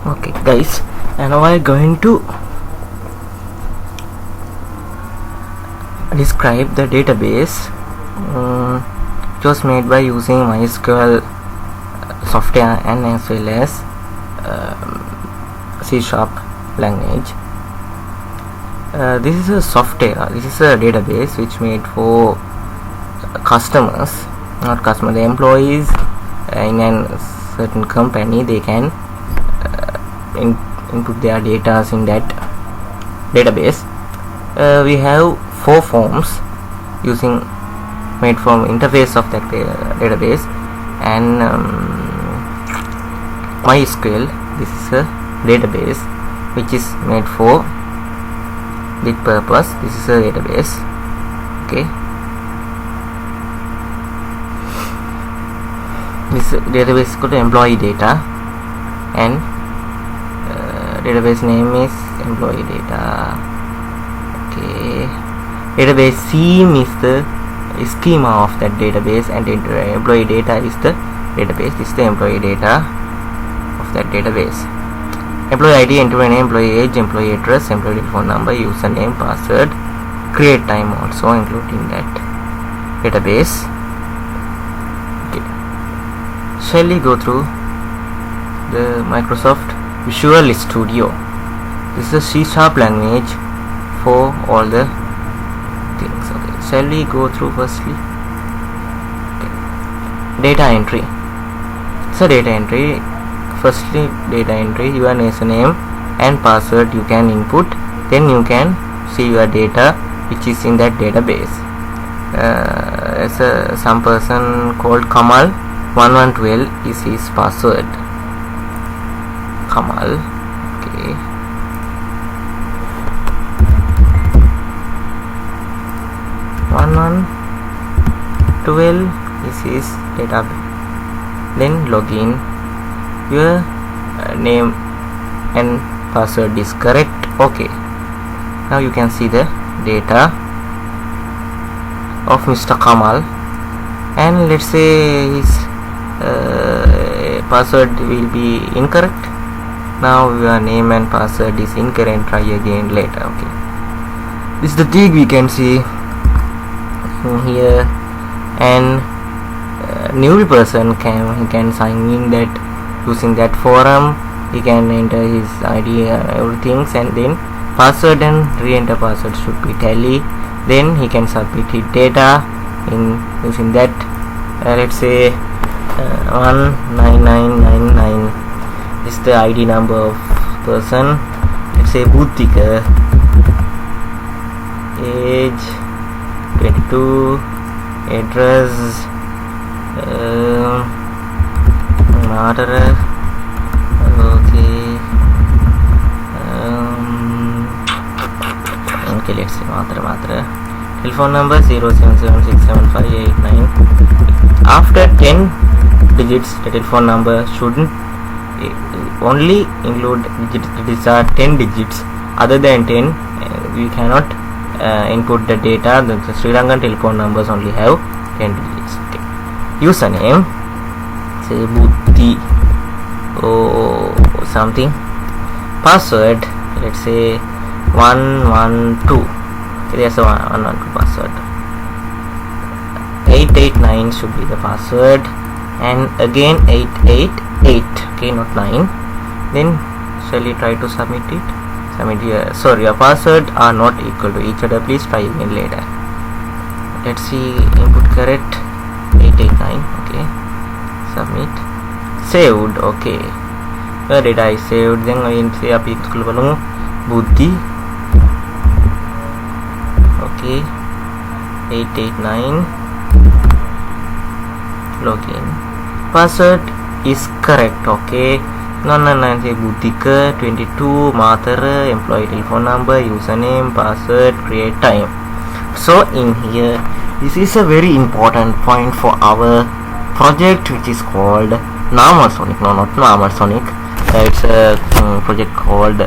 Okay guys, and now I'm going to describe the database. It was made by using MySQL software and as well as C# language. This is a software, this is a database which made for customers, not customer, the employees in a certain company. They can input their data in that database. We have 4 forms using made from interface of that database, and MySQL. This is a database which is made for big purpose. This is a database. Okay, this database is called employee data, and database name is employee data. Okay, database theme is the schema of that database, and employee data is the database. This is the employee data of that database. Employee ID, employee name, employee age, employee address, employee telephone number, username, password, create time also included in that database. Okay, shall we go through the Microsoft Visual Studio? This is a C# language for all the things. Okay, shall we go through firstly? Okay. Data entry. So data entry, firstly data entry, your username and password you can input, then you can see your data which is in that database. As some person called Kamal 1112 is his password. Kamal. Okay, one 12 is his database. Then login. Your name and password is correct. Okay, now you can see the data of Mr. Kamal, and let's say his password will be incorrect. Now your name and password is incorrect. Try again later. Okay, this is the thing we can see here, and new person can sign in that using that forum. He can enter his ID, everything, and then password and re-enter password should be tally. Then he can submit his data in using that. Let's say 19999 is the ID number of person. Let's say Bhutika, age 22, address Matra. Okay, let's see Matra. Telephone number 07767589. After 10 digits, the telephone number shouldn't only include digits. These are 10 digits. Other than 10, we cannot input the data. The Sri Lankan telephone numbers only have 10 digits. Okay. Username, say Buddhi or something. Password, let's say 112. Okay, there's a 112 password. 889 should be the password, and again 888. Okay, not 9. Then shall we try to submit it? Submit here. Sorry, your password are not equal to each other. Please try again later. Let's see, input correct 889. Okay, submit. Saved. Okay, where did I saved? Then I will say api Buddhi. Okay, 889. Login. Password is correct. Okay, 999 say Buddhika 22, Matra, employee telephone number, username, password, create time. So in here, this is a very important point for our project which is called Namasonic. No, not Namasonic. It's a project called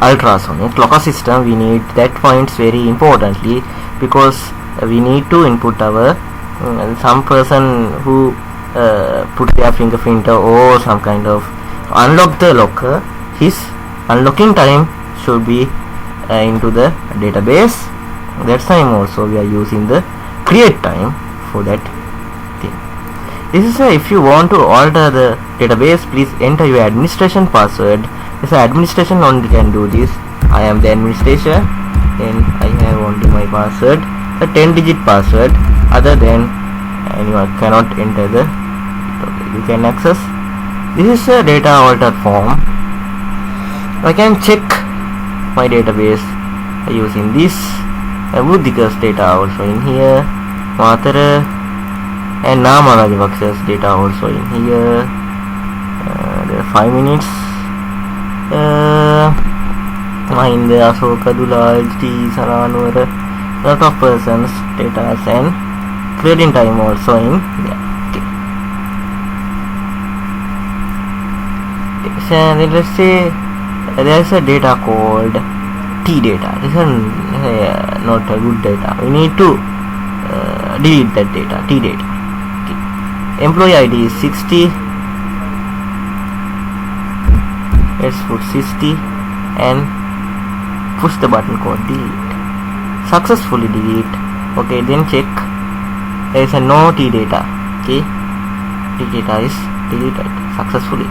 ultrasonic local system. We need that points very importantly, because we need to input our some person who put their fingerprint or some kind of unlock the locker, his unlocking time should be into the database. That time also we are using the create time for that thing. This is if you want to alter the database, please enter your administration password. This administration only can do this. I am the administrator, then I have only my password, a 10-digit password. Other than anyone cannot enter the. You can access. This is a data alter form. I can check my database using this. Buddhika's data also in here. Matara and Nama Rajapaksa's data also in here. There are 5 minutes. Mahinda, Asoka, Dulal, T, Saranur, lot of persons, data and creating time also in there. Okay. So let's say there is a data called T data. This is not a good data. We need to delete that data, T data. Okay. Employee ID is 60. Let's put 60 and push the button called delete. Successfully delete. Okay, then check. There is a no T data. Okay, T data is deleted successfully.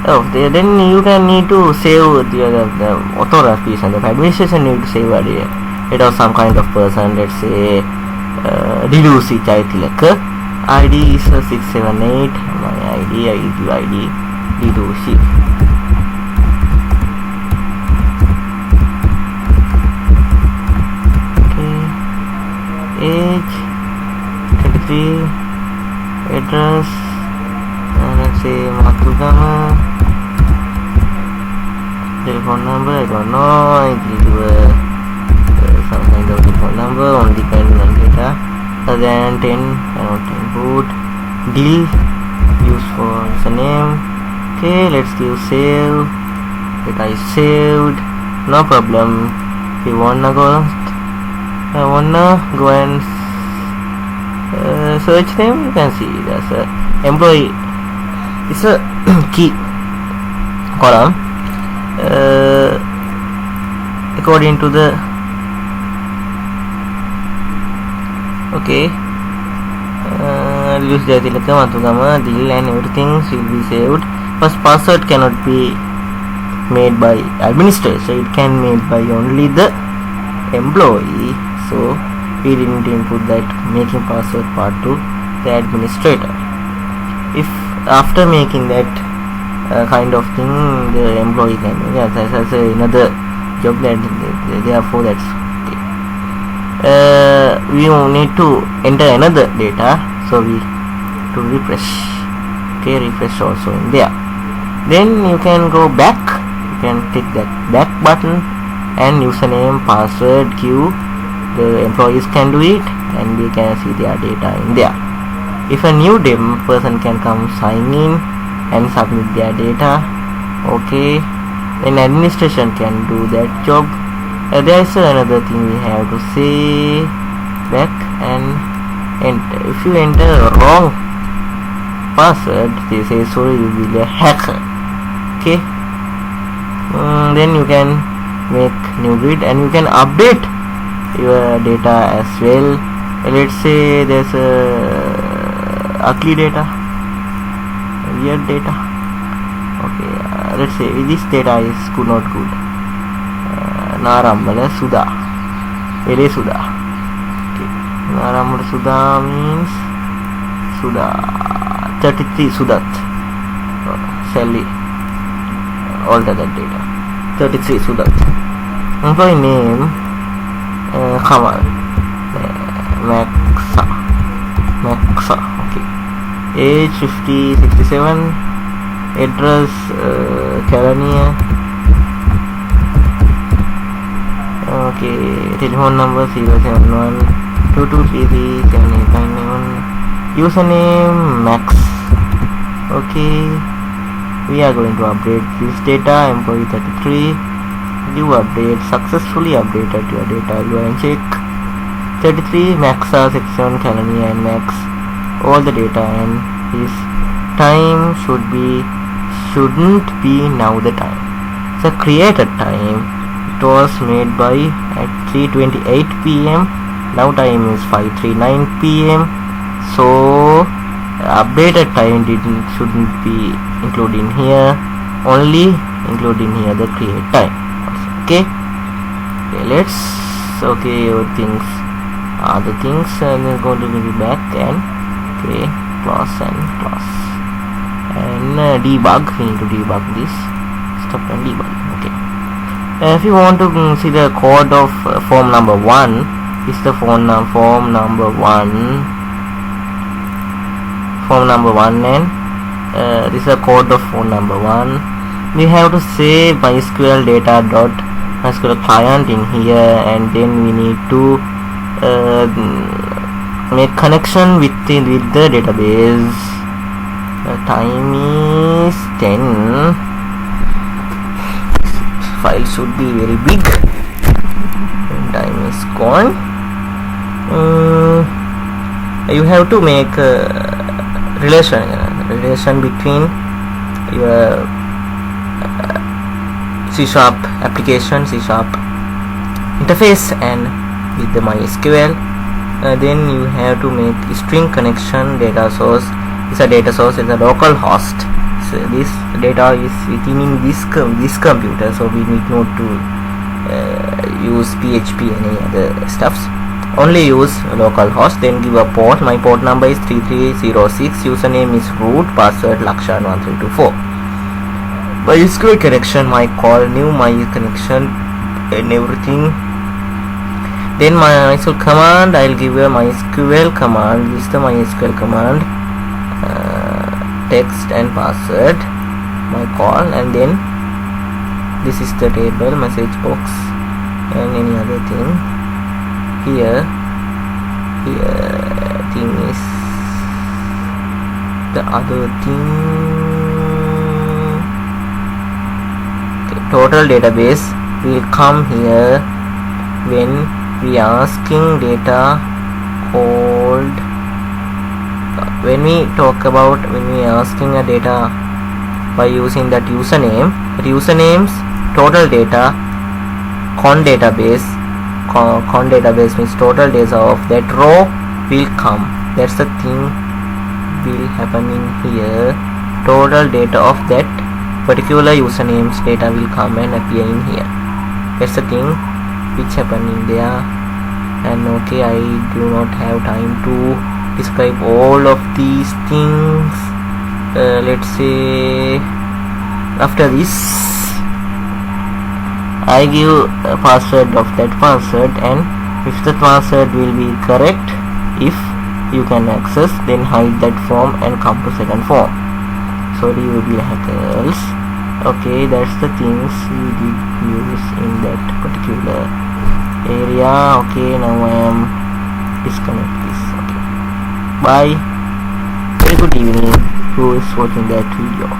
Okay, then you can need to save the authorities and the administration need to save a data of some kind of person. Let's say Dilusi Chaitilaka. ID is 678. My ID is ID Dilusi. Age 23, address, let's say Matugama, telephone number, I don't know, I give some kind of telephone number, only depending on data, other than 10, cannot input, deal, use for the name. Okay, let's give save, data is saved, no problem. If you wanna go, I wanna go and search them. You can see there's a employee. It's a key column according to the okay. Use Jatilaka, Matugama, deal and everything will be saved. First password cannot be made by administrator. It can made by only the employee. So we didn't input that making password part to the administrator. If after making that kind of thing, the employee can that's another job that therefore that's okay. We need to enter another data, so we to refresh. Okay, refresh also in there. Then you can go back. You can click that back button and username, password, queue. The employees can do it and we can see their data in there. If a new person can come sign in and submit their data, okay, then administration can do that job. There is another thing we have to say back and enter. If you enter wrong password, they say sorry, you will be a hacker. Okay, then you can make new grid and you can update your data as well. Let's say there's a ugly data, weird data. Okay, let's say this data is good, not good. Narambala Sudha, Vele Sudha. Okay, Narambala Sudha means Sudha 33 Sudat. Shall we alter that data? 33 Sudat. Employee name Kamal, Maxa, okay. Age 50, 67, address Kalania, okay. Telephone number 071 2233 7891. Username Max. Okay, we are going to update this data. Employee 33. You update, successfully updated your data. Go and check 33 Maxa, 67 Kalani and Max, all the data, and is time shouldn't be now the time. The created time, it was made by at 3:28 p.m. Now time is 5:39 p.m. So updated time shouldn't be included in here, only include in here the create time. Okay, let's your things, other things, and then going to be back and okay, class and debug. We need to debug this stuff and debug. Okay, if you want to see the code of form number 1, this is the form number 1 and this is the code of form number 1. We have to say MySQL data dot MySQL client in here, and then we need to make connection with the database. The time is 10. File should be very big. And time is gone. You have to make a relation between your C# application, C# interface and with the MySQL. Then you have to make a string connection. Data source is a data source, is a local host. So this data is within this computer, so we need not to use PHP and any other stuffs. Only use local host. Then give a port. My port number is 3306. Username is root. Password Lakshan1324. MySQL connection, my call, new my connection and everything. Then MySQL command, I'll give a MySQL command. This is the MySQL command, text and password, my call, and then this is the table, message box and any other thing. Here thing is the other thing. Total database will come here when we are asking data called, when we are asking a data by using that usernames total data con database means total data of that row will come. That's the thing will happen in here. Total data of that particular usernames data will come and appear in here. That's the thing which happen in there. And okay, I do not have time to describe all of these things. Let's say after this I give a password of that password, and if the password will be correct, if you can access, then hide that form and come to second form. Sorry, you will be hackers. Okay, that's the things we did use in that particular area. Okay, now I am disconnect this. Okay, bye. Very good evening who is watching that video.